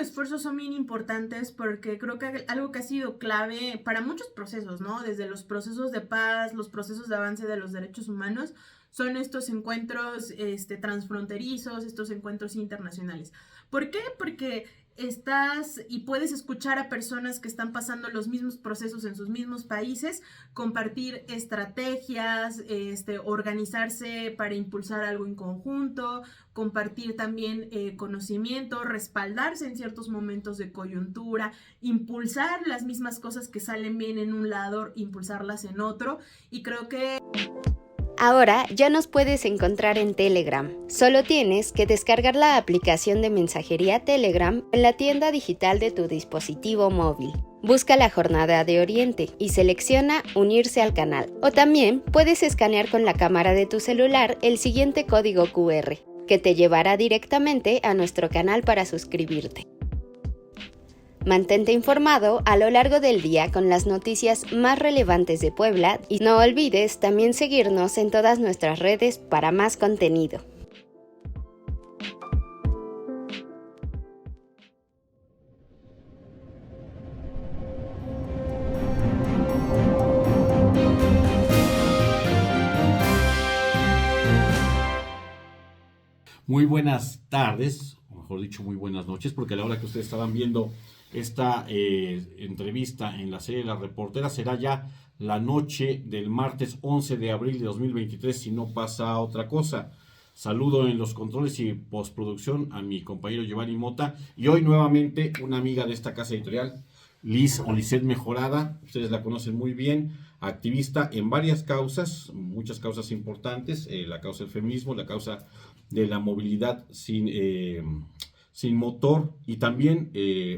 de esfuerzos son bien importantes porque creo que algo que ha sido clave para muchos procesos, ¿no? Desde los procesos de paz, los procesos de avance de los derechos humanos, son estos encuentros transfronterizos, estos encuentros internacionales. ¿Por qué? Porque estás y puedes escuchar a personas que están pasando los mismos procesos en sus mismos países, compartir estrategias, organizarse para impulsar algo en conjunto, compartir también conocimiento, respaldarse en ciertos momentos de coyuntura, impulsar las mismas cosas que salen bien en un lado, impulsarlas en otro, y creo que ahora ya nos puedes encontrar en Telegram. Solo tienes que descargar la aplicación de mensajería Telegram en la tienda digital de tu dispositivo móvil. Busca la Jornada de Oriente y selecciona Unirse al canal. O también puedes escanear con la cámara de tu celular el siguiente código QR, que te llevará directamente a nuestro canal para suscribirte. Mantente informado a lo largo del día con las noticias más relevantes de Puebla y no olvides también seguirnos en todas nuestras redes para más contenido. Muy buenas tardes, o mejor dicho, muy buenas noches, porque a la hora que ustedes estaban viendo esta entrevista en la serie La Reportera será ya la noche del martes 11 de abril de 2023, si no pasa otra cosa. Saludo en los controles y postproducción a mi compañero Giovanni Mota y hoy nuevamente una amiga de esta casa editorial, Liz o Lizeth Mejorada. Ustedes la conocen muy bien, activista en varias causas, muchas causas importantes, la causa del feminismo, la causa de la movilidad sin motor y también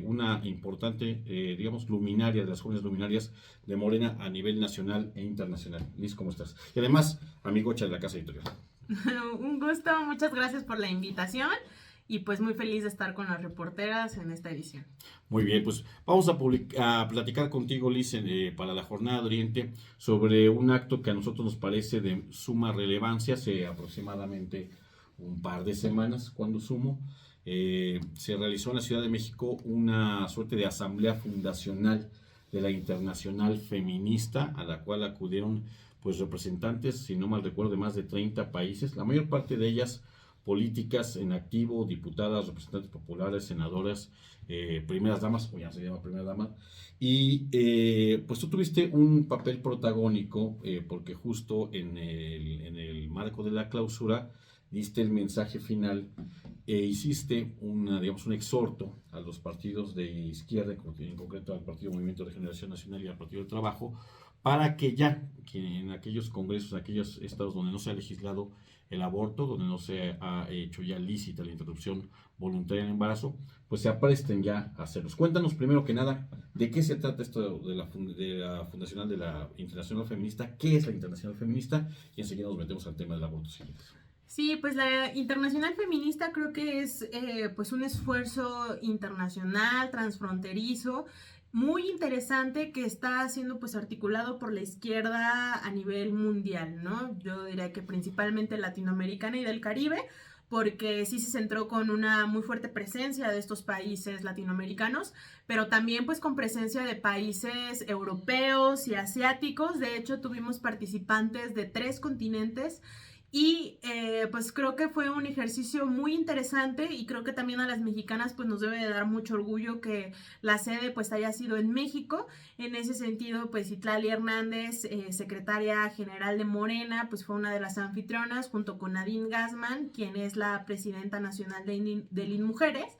una importante, digamos, luminaria, de las jóvenes luminarias de Morena a nivel nacional e internacional. Liz, ¿cómo estás? Y además, amigocha de la casa editorial. Un gusto, muchas gracias por la invitación y pues muy feliz de estar con las reporteras en esta edición. Muy bien, pues vamos a platicar contigo, Liz, para la Jornada de Oriente sobre un acto que a nosotros nos parece de suma relevancia, hace aproximadamente un par de semanas, cuando sumo, se realizó en la Ciudad de México una suerte de asamblea fundacional de la Internacional Feminista, a la cual acudieron pues representantes, si no mal recuerdo, de más de 30 países, la mayor parte de ellas políticas en activo, diputadas, representantes populares, senadoras, primeras damas, o ya se llama primera dama, y pues tú tuviste un papel protagónico, porque justo en el marco de la clausura diste el mensaje final e hiciste digamos, un exhorto a los partidos de izquierda, en concreto al Partido Movimiento de Regeneración Nacional y al Partido del Trabajo, para que ya que en aquellos congresos, en aquellos estados donde no se ha legislado el aborto, donde no se ha hecho ya lícita la interrupción voluntaria del embarazo, pues se apresten ya a hacerlos. Cuéntanos primero que nada de qué se trata esto de la fundacional de la Internacional Feminista, qué es la Internacional Feminista, y enseguida nos metemos al tema del aborto. Sí, pues la Internacional Feminista creo que es pues un esfuerzo internacional, transfronterizo, muy interesante que está siendo pues articulado por la izquierda a nivel mundial, ¿no? Yo diría que principalmente latinoamericana y del Caribe, porque sí se centró con una muy fuerte presencia de estos países latinoamericanos, pero también pues con presencia de países europeos y asiáticos. De hecho, tuvimos participantes de 3 continentes y pues creo que fue un ejercicio muy interesante y creo que también a las mexicanas pues nos debe de dar mucho orgullo que la sede pues haya sido en México. En ese sentido pues Citlali Hernández, secretaria general de Morena, pues fue una de las anfitrionas junto con Nadine Gassman, quien es la presidenta nacional de INMujeres.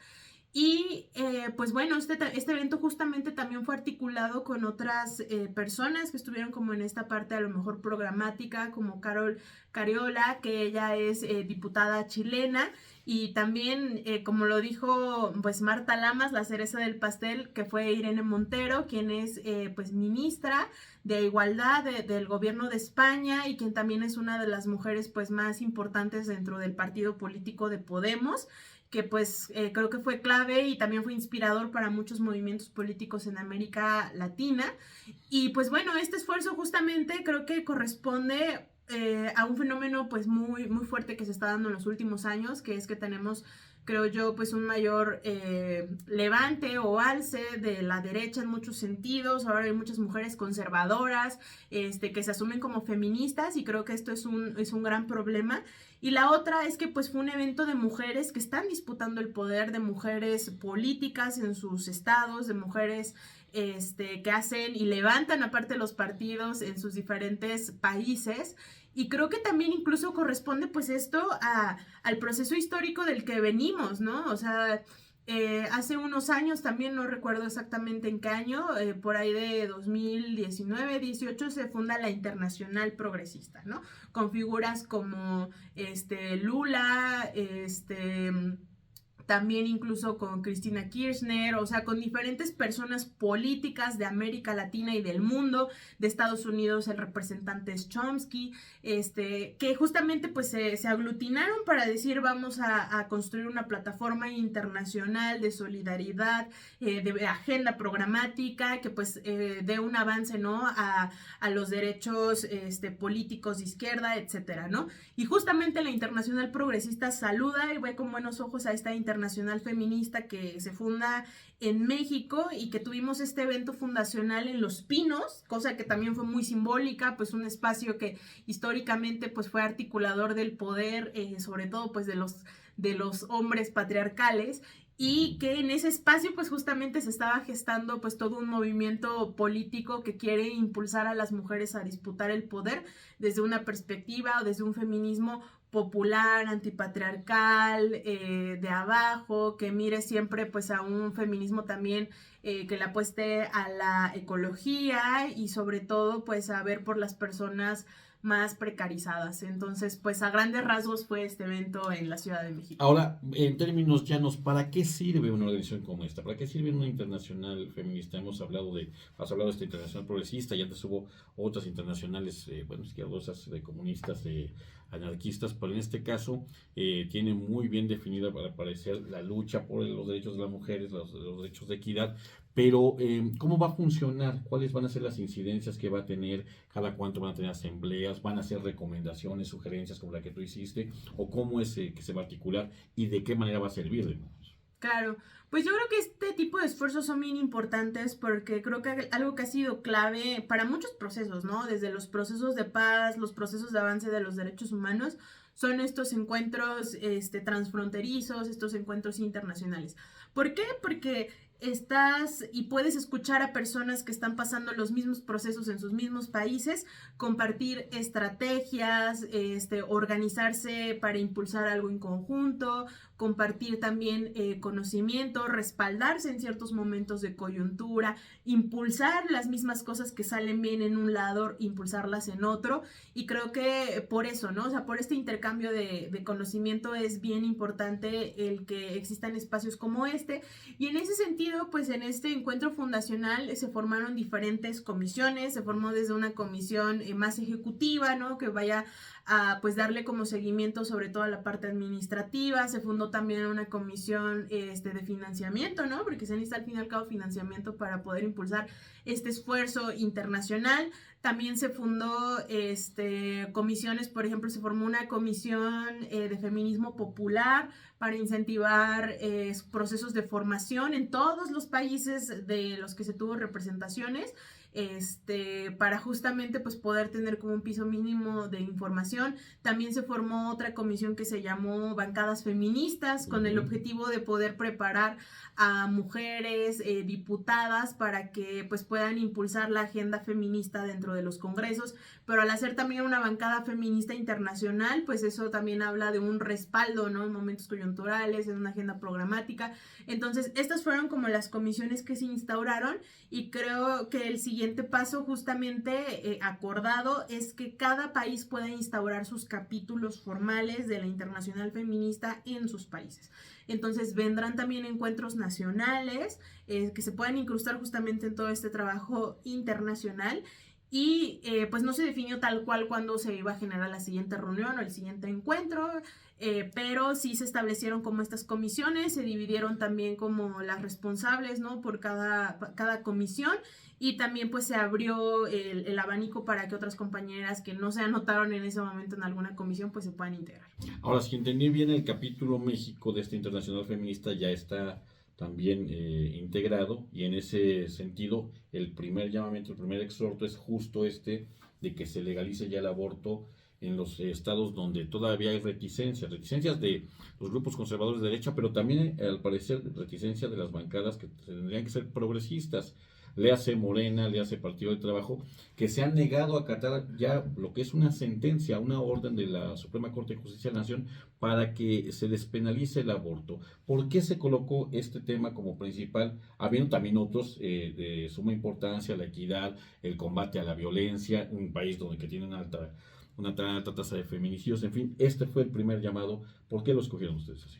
Y pues bueno, este evento justamente también fue articulado con otras personas que estuvieron como en esta parte a lo mejor programática, como Carol Cariola, que ella es diputada chilena, y también como lo dijo pues Marta Lamas, la cereza del pastel, que fue Irene Montero, quien es pues ministra de Igualdad del gobierno de España y quien también es una de las mujeres pues más importantes dentro del partido político de Podemos, que pues creo que fue clave y también fue inspirador para muchos movimientos políticos en América Latina. Y pues bueno, este esfuerzo justamente creo que corresponde a un fenómeno pues muy, muy fuerte que se está dando en los últimos años, que es que tenemos creo yo, pues un mayor levante o alce de la derecha en muchos sentidos. Ahora hay muchas mujeres conservadoras que se asumen como feministas, y creo que esto es un gran problema. Y la otra es que pues fue un evento de mujeres que están disputando el poder, de mujeres políticas en sus estados, de mujeres que hacen y levantan aparte los partidos en sus diferentes países. Y creo que también incluso corresponde pues esto al proceso histórico del que venimos, ¿no? O sea, hace unos años, también no recuerdo exactamente en qué año, por ahí de 2019-18 se funda la Internacional Progresista, ¿no? Con figuras como Lula, también incluso con Cristina Kirchner, o sea, con diferentes personas políticas de América Latina y del mundo. De Estados Unidos el representante es Chomsky, que justamente pues se aglutinaron para decir vamos a construir una plataforma internacional de solidaridad, de agenda programática, que pues dé un avance, ¿no? A los derechos políticos de izquierda, etcétera, ¿no? Y justamente la Internacional Progresista saluda y ve con buenos ojos a esta Internacional Feminista que se funda en México, y que tuvimos este evento fundacional en Los Pinos, cosa que también fue muy simbólica, pues un espacio que históricamente pues fue articulador del poder, sobre todo pues de los hombres patriarcales, y que en ese espacio pues justamente se estaba gestando pues todo un movimiento político que quiere impulsar a las mujeres a disputar el poder desde una perspectiva o desde un feminismo popular, antipatriarcal, de abajo, que mire siempre pues a un feminismo también que le apueste a la ecología y sobre todo pues a ver por las personas más precarizadas. Entonces, pues a grandes rasgos fue este evento en la Ciudad de México. Ahora, en términos llanos, ¿para qué sirve una organización como esta? ¿Para qué sirve una internacional feminista? Has hablado de esta internacional progresista, y antes hubo otras internacionales, izquierdosas, comunistas, anarquistas, pero en este caso tiene muy bien definida, para parecer, la lucha por los derechos de las mujeres, los derechos de equidad. Pero, ¿cómo va a funcionar? ¿Cuáles van a ser las incidencias que va a tener? ¿Cada cuánto van a tener asambleas? ¿Van a hacer recomendaciones, sugerencias como la que tú hiciste? ¿O cómo es que se va a articular? ¿Y de qué manera va a servir? Claro, pues yo creo que este tipo de esfuerzos son bien importantes, porque creo que algo que ha sido clave para muchos procesos, ¿no? Desde los procesos de paz, los procesos de avance de los derechos humanos, son estos encuentros transfronterizos, estos encuentros internacionales. ¿Por qué? Porque estás y puedes escuchar a personas que están pasando los mismos procesos en sus mismos países, compartir estrategias, organizarse para impulsar algo en conjunto, compartir también conocimiento, respaldarse en ciertos momentos de coyuntura, impulsar las mismas cosas que salen bien en un lado, impulsarlas en otro. Y creo que por eso, ¿no? O sea, por este intercambio de conocimiento es bien importante el que existan espacios como este. Y en ese sentido, pues en este encuentro fundacional se formaron diferentes comisiones. Se formó desde una comisión más ejecutiva, ¿no? Que vaya a pues darle como seguimiento sobre todo a la parte administrativa. Se fundó también una comisión de financiamiento, ¿no? Porque se necesita al fin y al cabo financiamiento para poder impulsar este esfuerzo internacional. También se fundó comisiones, por ejemplo, se formó una comisión de feminismo popular para incentivar procesos de formación en todos los países de los que se tuvo representaciones, para justamente pues poder tener como un piso mínimo de información. También se formó otra comisión que se llamó Bancadas Feministas, con el objetivo de poder preparar a mujeres diputadas para que pues puedan impulsar la agenda feminista dentro de los congresos. Pero al hacer también una bancada feminista internacional, pues eso también habla de un respaldo, ¿no? En momentos coyunturales, en una agenda programática. Entonces, estas fueron como las comisiones que se instauraron, y creo que el siguiente paso justamente acordado es que cada país pueda instaurar sus capítulos formales de la Internacional Feminista en sus países. Entonces vendrán también encuentros nacionales que se puedan incrustar justamente en todo este trabajo internacional. y pues no se definió tal cual cuándo se iba a generar la siguiente reunión o el siguiente encuentro, pero sí se establecieron como estas comisiones, se dividieron también como las responsables, ¿no? Por cada comisión, y también pues se abrió el abanico para que otras compañeras que no se anotaron en ese momento en alguna comisión pues se puedan integrar. Ahora, si entendí bien, el capítulo México de esta Internacional Feminista ya está también integrado, y en ese sentido el primer llamamiento, el primer exhorto es justo este de que se legalice ya el aborto en los estados donde todavía hay reticencias de los grupos conservadores de derecha, pero también al parecer reticencia de las bancadas que tendrían que ser progresistas, léase Morena, léase Partido del Trabajo, que se han negado a acatar ya lo que es una sentencia, una orden de la Suprema Corte de Justicia de la Nación para que se despenalice el aborto. ¿Por qué se colocó este tema como principal, habiendo también otros de suma importancia, la equidad, el combate a la violencia, un país donde que tiene una tan alta tasa de feminicidios? En fin, este fue el primer llamado. ¿Por qué lo escogieron ustedes así?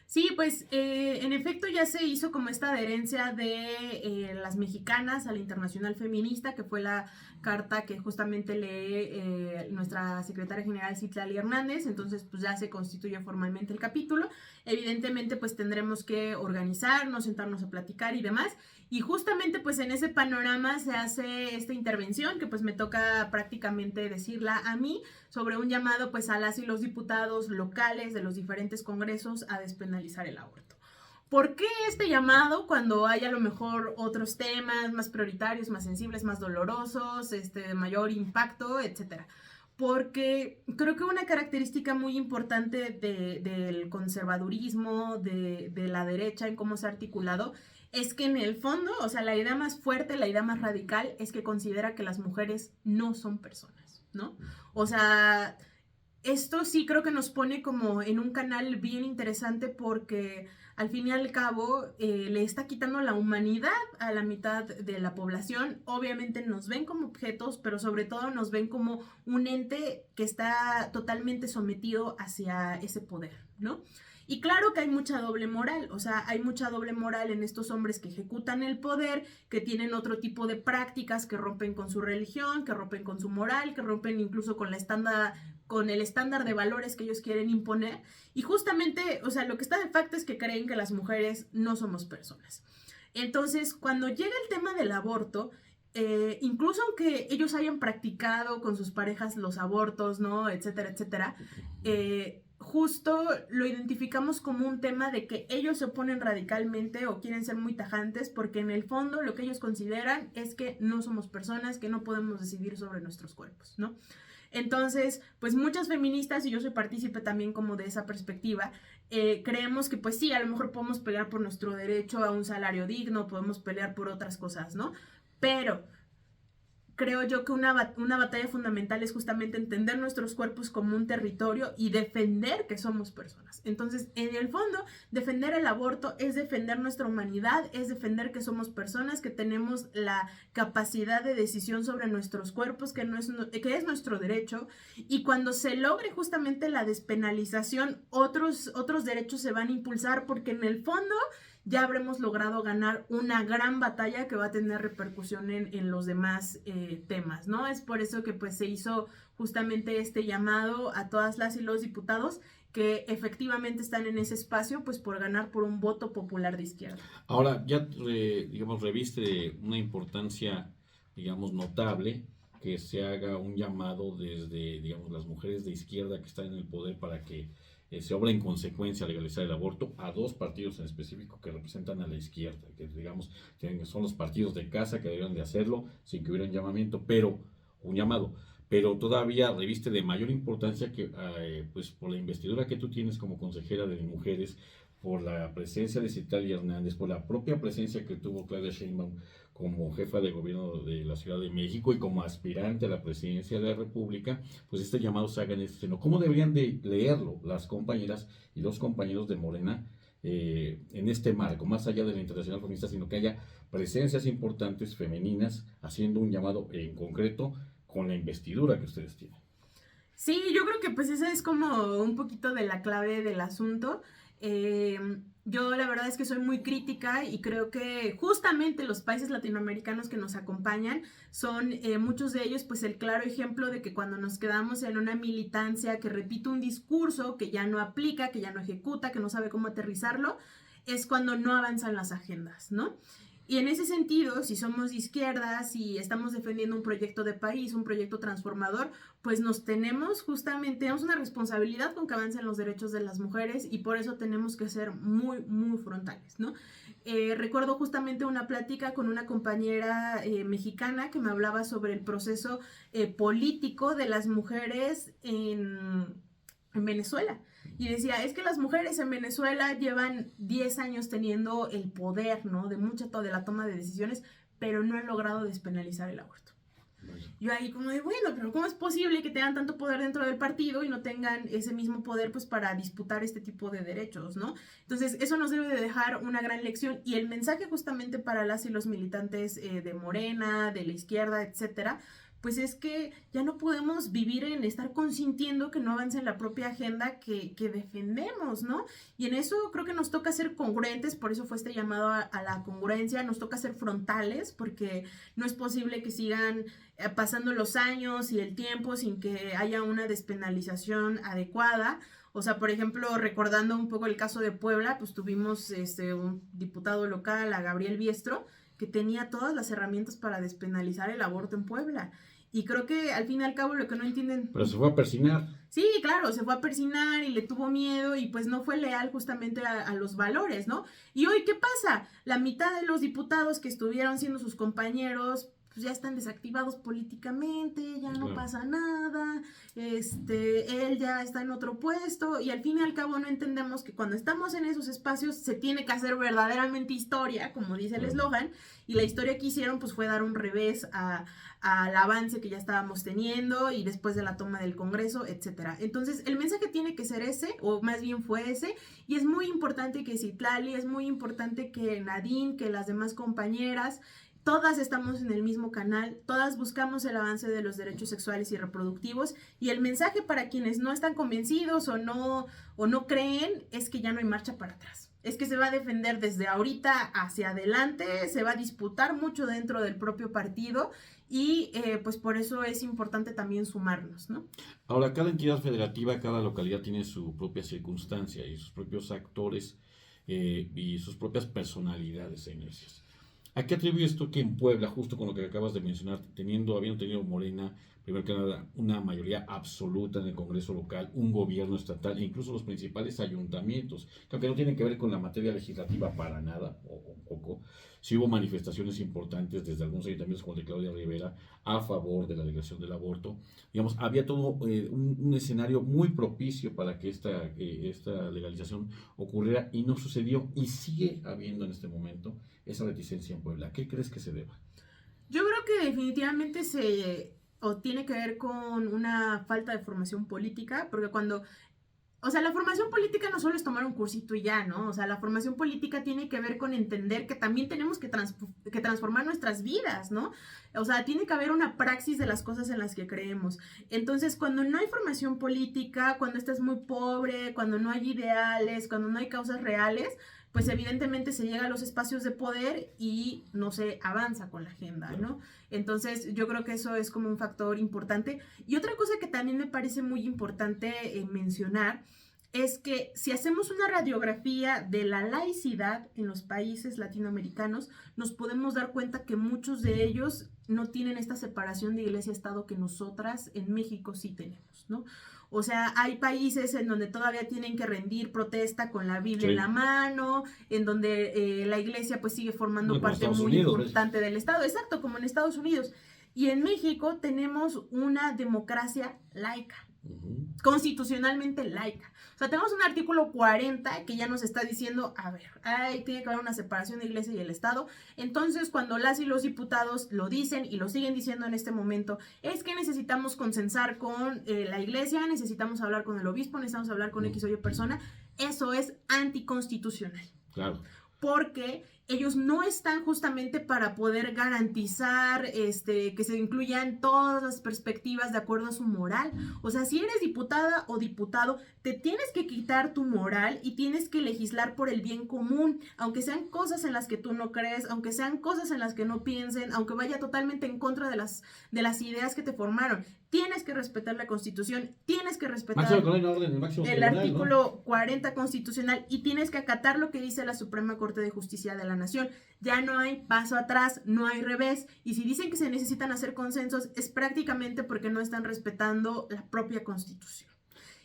Sí, pues en efecto ya se hizo como esta adherencia de las mexicanas a la Internacional Feminista, que fue la carta que justamente lee nuestra secretaria general Citlali Hernández. Entonces pues ya se constituye formalmente el capítulo. Evidentemente pues tendremos que organizarnos, sentarnos a platicar y demás, y justamente pues en ese panorama se hace esta intervención que pues me toca prácticamente decirla a mí, sobre un llamado pues a las y los diputados locales de los diferentes congresos a despenalizar el aborto. ¿Por qué este llamado cuando hay a lo mejor otros temas más prioritarios, más sensibles, más dolorosos, de mayor impacto, etcétera? Porque creo que una característica muy importante del conservadurismo, de la derecha en cómo se ha articulado, es que en el fondo, o sea, la idea más fuerte, la idea más radical es que considera que las mujeres no son personas, ¿no? O sea, esto sí creo que nos pone como en un canal bien interesante, porque al fin y al cabo le está quitando la humanidad a la mitad de la población. Obviamente nos ven como objetos, pero sobre todo nos ven como un ente que está totalmente sometido hacia ese poder, ¿no? Y claro que hay mucha doble moral, o sea, hay mucha doble moral en estos hombres que ejecutan el poder, que tienen otro tipo de prácticas, que rompen con su religión, que rompen con su moral, que rompen incluso con el estándar de valores que ellos quieren imponer. Y justamente, o sea, lo que está de facto es que creen que las mujeres no somos personas. Entonces, cuando llega el tema del aborto, incluso aunque ellos hayan practicado con sus parejas los abortos, ¿no? Etcétera, etcétera, justo lo identificamos como un tema de que ellos se oponen radicalmente o quieren ser muy tajantes, porque en el fondo lo que ellos consideran es que no somos personas, que no podemos decidir sobre nuestros cuerpos, ¿no? Entonces, pues muchas feministas, y yo soy partícipe también como de esa perspectiva, creemos que pues sí, a lo mejor podemos pelear por nuestro derecho a un salario digno, podemos pelear por otras cosas, ¿no? Pero creo yo que una batalla fundamental es justamente entender nuestros cuerpos como un territorio y defender que somos personas. Entonces, en el fondo, defender el aborto es defender nuestra humanidad, es defender que somos personas, que tenemos la capacidad de decisión sobre nuestros cuerpos, que es nuestro derecho. Y cuando se logre justamente la despenalización, otros derechos se van a impulsar, porque en el fondo ya habremos logrado ganar una gran batalla que va a tener repercusión en los demás temas, ¿no? Es por eso que pues se hizo justamente este llamado a todas las y los diputados que efectivamente están en ese espacio, pues por ganar por un voto popular de izquierda. Ahora, ya, digamos, reviste una importancia, digamos, notable que se haga un llamado desde, digamos, las mujeres de izquierda que están en el poder para que se obra en consecuencia a legalizar el aborto, a dos partidos en específico que representan a la izquierda, que digamos son los partidos de casa que deberían de hacerlo sin que hubiera un llamamiento, un llamado, pero todavía reviste de mayor importancia que pues por la investidura que tú tienes como consejera de mujeres, por la presencia de Citlali Hernández, por la propia presencia que tuvo Claudia Sheinbaum como jefa de gobierno de la Ciudad de México y como aspirante a la presidencia de la República, pues este llamado se haga en este seno. ¿Cómo deberían de leerlo las compañeras y los compañeros de Morena en este marco, más allá de la Internacional Feminista, sino que haya presencias importantes femeninas haciendo un llamado en concreto con la investidura que ustedes tienen? Sí, yo creo que pues esa es como un poquito de la clave del asunto. Yo la verdad es que soy muy crítica y creo que justamente los países latinoamericanos que nos acompañan son muchos de ellos pues el claro ejemplo de que cuando nos quedamos en una militancia que repite un discurso que ya no aplica, que ya no ejecuta, que no sabe cómo aterrizarlo, es cuando no avanzan las agendas, ¿no? Y en ese sentido, si somos de izquierda, si estamos defendiendo un proyecto de país, un proyecto transformador, pues nos tenemos una responsabilidad con que avancen los derechos de las mujeres y por eso tenemos que ser muy, muy frontales, ¿no? Recuerdo justamente una plática con una compañera mexicana que me hablaba sobre el proceso político de las mujeres en Venezuela. Y decía, es que las mujeres en Venezuela llevan 10 años teniendo el poder, ¿no? De la toma de decisiones, pero no han logrado despenalizar el aborto. Yo ahí como de, bueno, pero ¿cómo es posible que tengan tanto poder dentro del partido y no tengan ese mismo poder pues para disputar este tipo de derechos, ¿no? Entonces, eso nos debe de dejar una gran lección y el mensaje justamente para las y los militantes de Morena, de la izquierda, etcétera, pues es que ya no podemos vivir en estar consintiendo que no avance en la propia agenda que defendemos, ¿no? Y en eso creo que nos toca ser congruentes, por eso fue este llamado a la congruencia, nos toca ser frontales, porque no es posible que sigan pasando los años y el tiempo sin que haya una despenalización adecuada. O sea, por ejemplo, recordando un poco el caso de Puebla, pues tuvimos un diputado local, a Gabriel Biestro, que tenía todas las herramientas para despenalizar el aborto en Puebla. Y creo que al fin y al cabo lo que no entienden... Pero se fue a persignar. Sí, claro, se fue a persignar y le tuvo miedo y pues no fue leal justamente a los valores, ¿no? Y hoy, ¿qué pasa? La mitad de los diputados que estuvieron siendo sus compañeros pues ya están desactivados políticamente, ya no pasa nada, él ya está en otro puesto y al fin y al cabo no entendemos que cuando estamos en esos espacios se tiene que hacer verdaderamente historia, como dice el eslogan, y la historia que hicieron pues fue dar un revés al avance que ya estábamos teniendo y después de la toma del Congreso, etcétera. Entonces el mensaje tiene que ser ese, o más bien fue ese, y es muy importante que Citlali, es muy importante que Nadine, que las demás compañeras, todas estamos en el mismo canal, todas buscamos el avance de los derechos sexuales y reproductivos y el mensaje para quienes no están convencidos o no creen es que ya no hay marcha para atrás. Es que se va a defender desde ahorita hacia adelante, se va a disputar mucho dentro del propio partido y pues por eso es importante también sumarnos, ¿no? Ahora, cada entidad federativa, cada localidad tiene su propia circunstancia y sus propios actores y sus propias personalidades e inercias. ¿A qué atribuyes tú que en Puebla, justo con lo que acabas de mencionar, habiendo tenido Morena, primero que nada, una mayoría absoluta en el Congreso local, un gobierno estatal e incluso los principales ayuntamientos, que aunque no tienen que ver con la materia legislativa para nada, o poco, sí hubo manifestaciones importantes desde algunos ayuntamientos como el de Claudia Rivera a favor de la legislación del aborto? Digamos, había todo un escenario muy propicio para que esta legalización ocurriera y no sucedió y sigue habiendo en este momento esa reticencia en Puebla. ¿Qué crees que se deba? Yo creo que definitivamente tiene que ver con una falta de formación política, porque la formación política no solo es tomar un cursito y ya, ¿no? O sea, la formación política tiene que ver con entender que también tenemos que transformar nuestras vidas, ¿no? O sea, tiene que haber una praxis de las cosas en las que creemos. Entonces, cuando no hay formación política, cuando estás muy pobre, cuando no hay ideales, cuando no hay causas reales, pues evidentemente se llega a los espacios de poder y no se avanza con la agenda, ¿no? Entonces yo creo que eso es como un factor importante. Y otra cosa que también me parece muy importante mencionar es que si hacemos una radiografía de la laicidad en los países latinoamericanos, nos podemos dar cuenta que muchos de ellos no tienen esta separación de iglesia-estado que nosotras en México sí tenemos, ¿no? O sea, hay países en donde todavía tienen que rendir protesta con la Biblia en la mano, en donde la iglesia pues sigue formando parte muy importante del Estado. Exacto, como en Estados Unidos. Y en México tenemos una democracia laica, constitucionalmente laica. O sea, tenemos un artículo 40 que ya nos está diciendo, a ver, tiene que haber una separación de iglesia y el Estado. Entonces, cuando las y los diputados lo dicen y lo siguen diciendo en este momento, es que necesitamos consensar con la iglesia, necesitamos hablar con el obispo, necesitamos hablar con X o Y persona, eso es anticonstitucional. Claro. Porque ellos no están justamente para poder garantizar que se incluyan todas las perspectivas de acuerdo a su moral. O sea, si eres diputada o diputado, te tienes que quitar tu moral y tienes que legislar por el bien común, aunque sean cosas en las que tú no crees, aunque sean cosas en las que no piensen, aunque vaya totalmente en contra de las ideas que te formaron. Tienes que respetar la Constitución, tienes que respetar el artículo 40 constitucional y tienes que acatar lo que dice la Suprema Corte de Justicia de la Nación. Ya no hay paso atrás, no hay revés, y si dicen que se necesitan hacer consensos es prácticamente porque no están respetando la propia Constitución.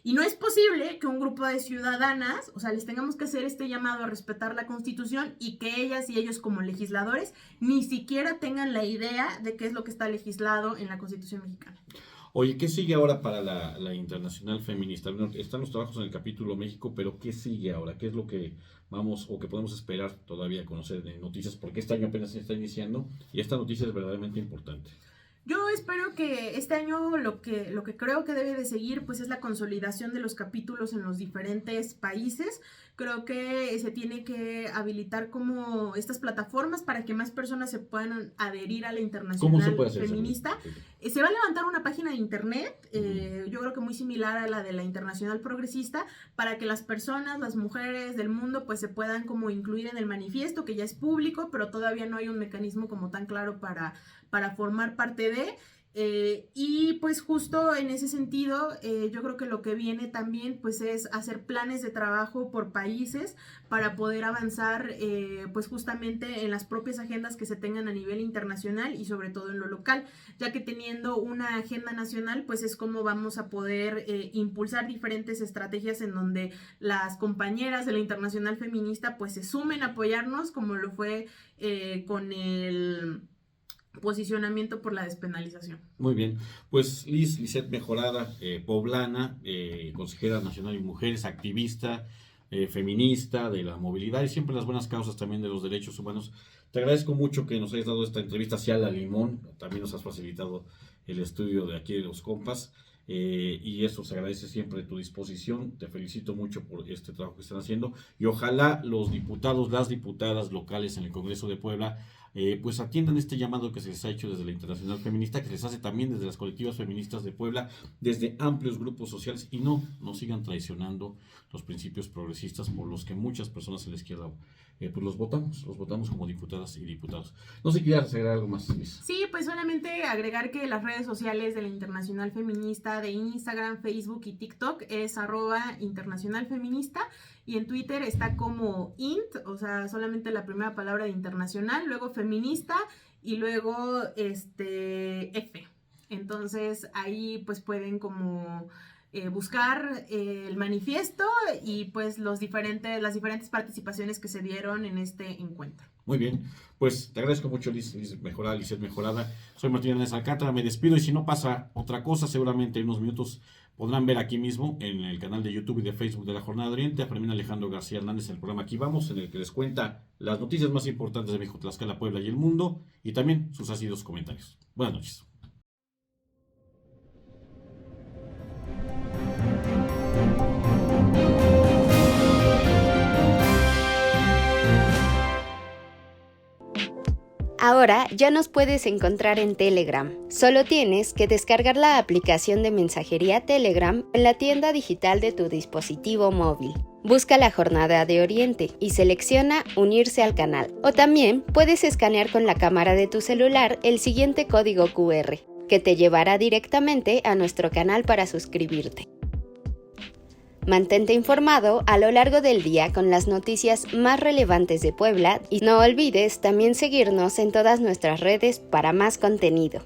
Y no es posible que un grupo de ciudadanas, o sea, les tengamos que hacer este llamado a respetar la Constitución y que ellas y ellos como legisladores ni siquiera tengan la idea de qué es lo que está legislado en la Constitución mexicana. Oye, ¿qué sigue ahora para la Internacional Feminista? Están los trabajos en el capítulo México, pero ¿qué sigue ahora? ¿Qué es lo que vamos o que podemos esperar todavía conocer de noticias? Porque este año apenas se está iniciando y esta noticia es verdaderamente importante. Yo espero que este año lo que creo que debe de seguir pues es la consolidación de los capítulos en los diferentes países. Creo que se tiene que habilitar como estas plataformas para que más personas se puedan adherir a la Internacional Feminista. Se va a levantar una página de internet, yo creo que muy similar a la de la Internacional Progresista, para que las personas, las mujeres del mundo pues se puedan como incluir en el manifiesto, que ya es público, pero todavía no hay un mecanismo como tan claro para formar parte de, y pues justo en ese sentido yo creo que lo que viene también pues es hacer planes de trabajo por países para poder avanzar pues justamente en las propias agendas que se tengan a nivel internacional y sobre todo en lo local, ya que teniendo una agenda nacional pues es como vamos a poder impulsar diferentes estrategias en donde las compañeras de la Internacional Feminista pues se sumen a apoyarnos, como lo fue con el posicionamiento por la despenalización. Muy bien, pues Lisette Mejorada, poblana, consejera nacional de mujeres, activista, feminista de la movilidad y siempre las buenas causas también de los derechos humanos. Te agradezco mucho que nos hayas dado esta entrevista hacia la Limón, también nos has facilitado el estudio de aquí de los compas. Y eso se agradece siempre tu disposición. Te felicito mucho por este trabajo que están haciendo y ojalá los diputados, las diputadas locales en el Congreso de Puebla pues atiendan este llamado que se les ha hecho desde la Internacional Feminista, que se les hace también desde las colectivas feministas de Puebla, desde amplios grupos sociales, y no sigan traicionando los principios progresistas por los que muchas personas en la izquierda pues los votamos como diputadas y diputados. No sé si quieres agregar algo más, Liz. Sí, pues solamente agregar que las redes sociales de la Internacional Feminista de Instagram, Facebook y TikTok es @internacionalfeminista, y en Twitter está como int, o sea, solamente la primera palabra de internacional, luego feminista y luego F. Entonces ahí pues pueden como buscar el manifiesto y pues las diferentes participaciones que se dieron en este encuentro. Muy bien, pues te agradezco mucho, Lisette Mejorada. Soy Martín Hernández Alcántara, me despido y si no pasa otra cosa, seguramente en unos minutos podrán ver aquí mismo en el canal de YouTube y de Facebook de La Jornada de Oriente a Fermín Alejandro García Hernández en el programa Aquí Vamos, en el que les cuenta las noticias más importantes de México, Tlaxcala, Puebla y el mundo, y también sus ácidos comentarios. Buenas noches. Ahora ya nos puedes encontrar en Telegram. Solo tienes que descargar la aplicación de mensajería Telegram en la tienda digital de tu dispositivo móvil. Busca La Jornada de Oriente y selecciona Unirse al canal. O también puedes escanear con la cámara de tu celular el siguiente código QR, que te llevará directamente a nuestro canal para suscribirte. Mantente informado a lo largo del día con las noticias más relevantes de Puebla y no olvides también seguirnos en todas nuestras redes para más contenido.